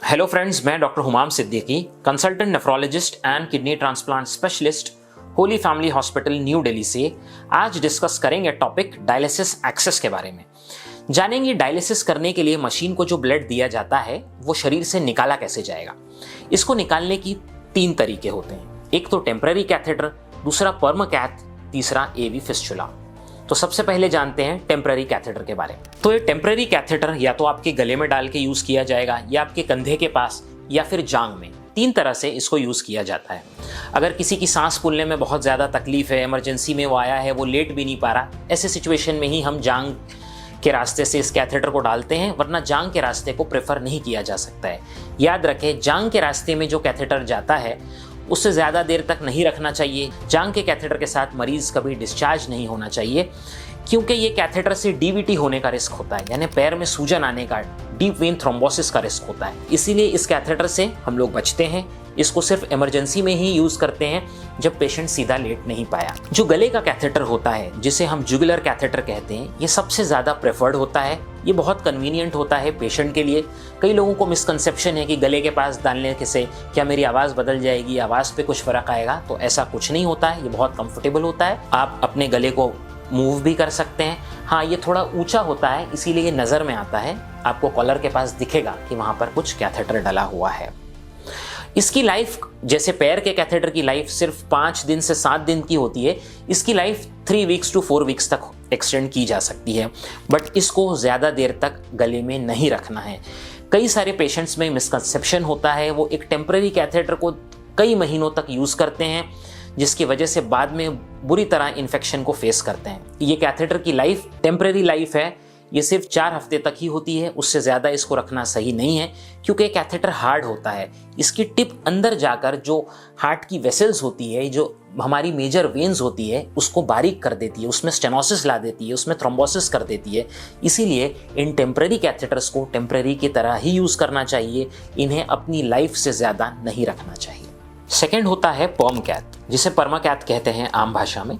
Hello friends, मैं doctor Humam Siddiqui, consultant nephrologist and kidney transplant specialist, holy family hospital new Delhi से आज discuss करेंगे topic dialysis access के बारे में। जानेंगे डायलिसिस करने के लिए मशीन को जो ब्लड दिया जाता है वो शरीर से निकाला कैसे जाएगा। इसको निकालने की 3 तरीके होते हैं, एक तो टेम्पररी कैथेटर, दूसरा पर्म कैथ, तीसरा एवी फिस्चुला। तो सबसे पहले जानते हैं टेम्पररी कैथेटर के बारे में। तो ये टेम्पररी कैथेटर या तो आपके गले में डाल के यूज किया जाएगा या आपके कंधे के पास या फिर जांग में। 3 तरह से इसको यूज किया जाता है। अगर किसी की सांस फूलने में बहुत ज्यादा तकलीफ है, इमरजेंसी में वो आया है, वो लेट भी नहीं पा रहा, ऐसे सिचुएशन में ही हम जांग के रास्ते से इस कैथेटर को डालते हैं, वरना जांग के रास्ते को प्रेफर नहीं किया जा सकता है। याद रखें, जांग के रास्ते में जो कैथेटर जाता है उससे ज़्यादा देर तक नहीं रखना चाहिए। जांग के कैथेटर के साथ मरीज़ कभी डिस्चार्ज नहीं होना चाहिए, क्योंकि ये कैथेटर से डीवीटी होने का रिस्क होता है, यानी पैर में सूजन आने का, डीप वेन थ्रोम्बोसिस का रिस्क होता है। इसीलिए इस कैथेटर से हम लोग बचते हैं। इसको सिर्फ इमरजेंसी में ही यूज़ करते हैं जब पेशेंट सीधा लेट नहीं पाया। जो गले का कैथेटर होता है, जिसे हम जुगुलर कैथेटर कहते हैं, ये सबसे ज़्यादा प्रेफर्ड होता है। ये बहुत कन्वीनियंट होता है पेशेंट के लिए। कई लोगों को मिसकंसेप्शन है कि गले के पास डालने से क्या मेरी आवाज़ बदल जाएगी, आवाज़ पे कुछ फ़र्क आएगा। तो ऐसा कुछ नहीं होता है, ये बहुत कंफर्टेबल होता है। आप अपने गले को मूव भी कर सकते हैं। हाँ, ये थोड़ा ऊंचा होता है, इसीलिए ये नज़र में आता है। आपको कॉलर के पास दिखेगा कि वहाँ पर कुछ कैथेटर डला हुआ है। इसकी लाइफ, जैसे पैर के कैथेटर की लाइफ सिर्फ 5 दिन से 7 दिन की होती है, इसकी लाइफ 3 वीक्स टू 4 वीक्स तक एक्सटेंड की जा सकती है। बट इसको ज़्यादा देर तक गले में नहीं रखना है। कई सारे पेशेंट्स में मिसकंसेप्शन होता है, वो एक टेम्पररी कैथेटर को कई महीनों तक यूज़ करते हैं, जिसकी वजह से बाद में बुरी तरह इन्फेक्शन को फेस करते हैं। ये कैथेटर की लाइफ टेम्पररी लाइफ है, ये सिर्फ 4 हफ्ते तक ही होती है, उससे ज़्यादा इसको रखना सही नहीं है, क्योंकि कैथेटर हार्ड होता है। इसकी टिप अंदर जाकर जो हार्ट की वेसल्स होती है, जो हमारी मेजर वेन्स होती है, उसको बारीक कर देती है, उसमें स्टेनोसिस ला देती है, उसमें थ्रोम्बोसिस कर देती है। इसीलिए इन टेम्पररी कैथेटर्स को टेम्पररी की तरह ही यूज़ करना चाहिए, इन्हें अपनी लाइफ से ज़्यादा नहीं रखना चाहिए। सेकेंड होता है पर्म कैथ, जिसे पर्मा कैथ कहते हैं आम भाषा में।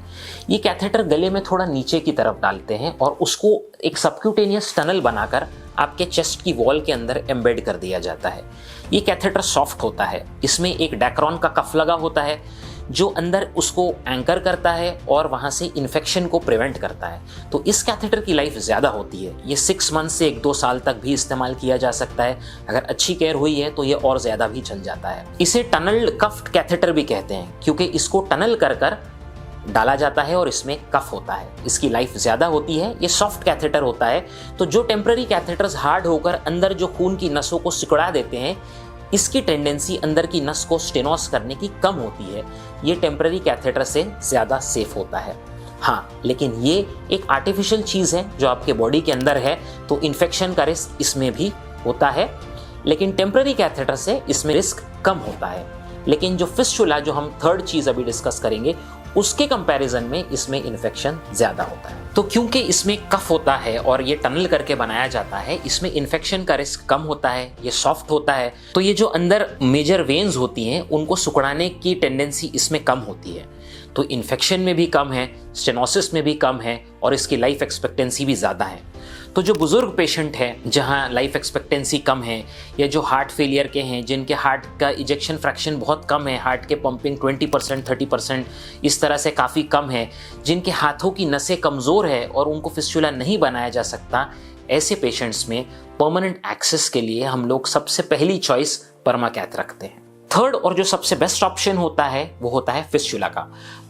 ये कैथेटर गले में थोड़ा नीचे की तरफ डालते हैं और उसको एक सबक्यूटेनियस टनल बनाकर आपके चेस्ट की वॉल के अंदर एम्बेड कर दिया जाता है। ये कैथेटर सॉफ्ट होता है, इसमें एक डैक्रॉन का कफ लगा होता है जो अंदर उसको एंकर करता है और वहाँ से इन्फेक्शन को प्रिवेंट करता है। तो इस कैथेटर की लाइफ ज़्यादा होती है। ये 6 मंथ से 1-2 साल तक भी इस्तेमाल किया जा सकता है। अगर अच्छी केयर हुई है तो ये और ज़्यादा भी चल जाता है। इसे टनल कफ्ड कैथेटर भी कहते हैं, क्योंकि इसको टनल कर कर डाला जाता है और इसमें कफ होता है। इसकी लाइफ ज़्यादा होती है। ये सॉफ्ट कैथेटर होता है। तो जो टेम्पररी कैथेटर्स हार्ड होकर अंदर जो खून की नसों को सिकुड़ा देते हैं, इसकी टेंडेंसी अंदर की नस को स्टेनोस करने की कम होती है। ये टेम्पररी कैथेटर से ज़्यादा सेफ होता है। हाँ, लेकिन ये एक आर्टिफिशियल चीज़ है जो आपके बॉडी के अंदर है, तो इन्फेक्शन का रिस्क इसमें भी होता है। लेकिन टेम्पररी कैथेटर से इसमें रिस्क कम होता है। लेकिन जो फिस्चुला, जो हम थर्ड चीज़ अभी डिस्कस करेंगे, उसके कंपैरिजन में इसमें इन्फेक्शन ज़्यादा होता है। तो क्योंकि इसमें कफ होता है और ये टनल करके बनाया जाता है, इसमें इन्फेक्शन का रिस्क कम होता है। ये सॉफ्ट होता है, तो ये जो अंदर मेजर वेन्स होती हैं उनको सिकुड़ाने की टेंडेंसी इसमें कम होती है। तो इन्फेक्शन में भी कम है, स्टेनोसिस में भी कम है और इसकी लाइफ एक्सपेक्टेंसी भी ज़्यादा है। तो जो बुज़ुर्ग पेशेंट हैं, जहाँ लाइफ एक्सपेक्टेंसी कम है, या जो हार्ट फेलियर के हैं, जिनके हार्ट का इजेक्शन फ्रैक्शन बहुत कम है, हार्ट के पंपिंग 20% 30% इस तरह से काफ़ी कम है, जिनके हाथों की नसें कमज़ोर है और उनको फिस्चुला नहीं बनाया जा सकता, ऐसे पेशेंट्स में परमानेंट एक्सेस के लिए हम लोग सबसे पहली चॉइस पर्मा कैथ रखते हैं। थर्ड और जो सबसे बेस्ट ऑप्शन होता है वो होता है फिस्चुला का।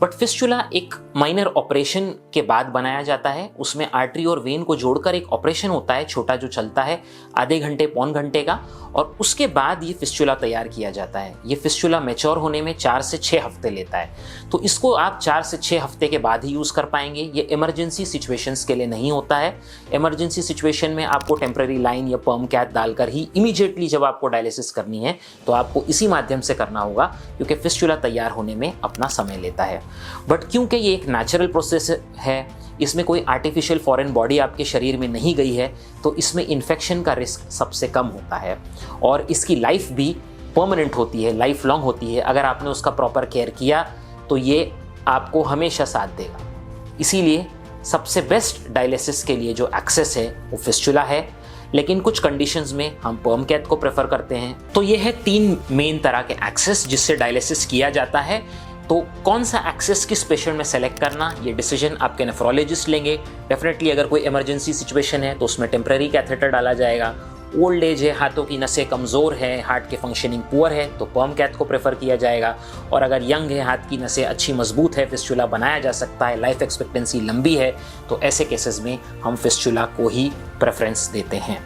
बट फिस्चुला एक माइनर ऑपरेशन के बाद बनाया जाता है। उसमें आर्टरी और वेन को जोड़कर एक ऑपरेशन होता है छोटा, जो चलता है आधे घंटे पौन घंटे का, और उसके बाद ये फिस्चुला तैयार किया जाता है। ये फिस्चुला मैच्योर होने में 4 से 6 हफ्ते लेता है। तो इसको आप 4 से 6 हफ्ते के बाद ही यूज़ कर पाएंगे। ये इमरजेंसी सिचुएशंस के लिए नहीं होता है। इमरजेंसी सिचुएशन में आपको टेम्पररी लाइन या पर्म कैथ डालकर ही इमीडिएटली जब आपको डायलिसिस करनी है तो आपको इसी माध्यम से करना होगा, क्योंकि फिस्चुला तैयार होने में अपना समय लेता है। बट क्योंकि ये एक नेचुरल प्रोसेस है, इसमें कोई आर्टिफिशियल फॉरेन बॉडी आपके शरीर में नहीं गई है, तो इसमें इन्फेक्शन का रिस्क सबसे कम होता है और इसकी लाइफ भी परमानेंट होती है, लाइफ लॉन्ग होती है। अगर आपने उसका प्रॉपर केयर किया तो ये आपको हमेशा साथ देगा। इसीलिए सबसे बेस्ट डायलिसिस के लिए जो एक्सेस है वो फिस्चुला है। लेकिन कुछ कंडीशंस में हम पर्म कैथ को प्रेफर करते हैं। तो ये है 3 मेन तरह के एक्सेस जिससे डायलिसिस किया जाता है। तो कौन सा एक्सेस किस पेशेंट में सेलेक्ट करना, ये डिसीजन आपके नेफ्रोलॉजिस्ट लेंगे। डेफिनेटली अगर कोई इमरजेंसी सिचुएशन है तो उसमें टेम्पररी कैथेटर डाला जाएगा। ओल्ड एज है, हाथों की नसें कमज़ोर है, हार्ट की फंक्शनिंग पुअर है तो पर्म कैथ को प्रेफर किया जाएगा। और अगर यंग है, हाथ की नसें अच्छी मजबूत है, फिस्चुला बनाया जा सकता है, लाइफ एक्सपेक्टेंसी लंबी है, तो ऐसे केसेस में हम फिस्चुला को ही प्रेफरेंस देते हैं।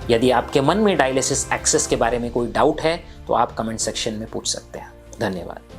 यदि आपके मन में डायलिसिस एक्सेस के बारे में कोई डाउट है तो आप कमेंट सेक्शन में पूछ सकते हैं। धन्यवाद।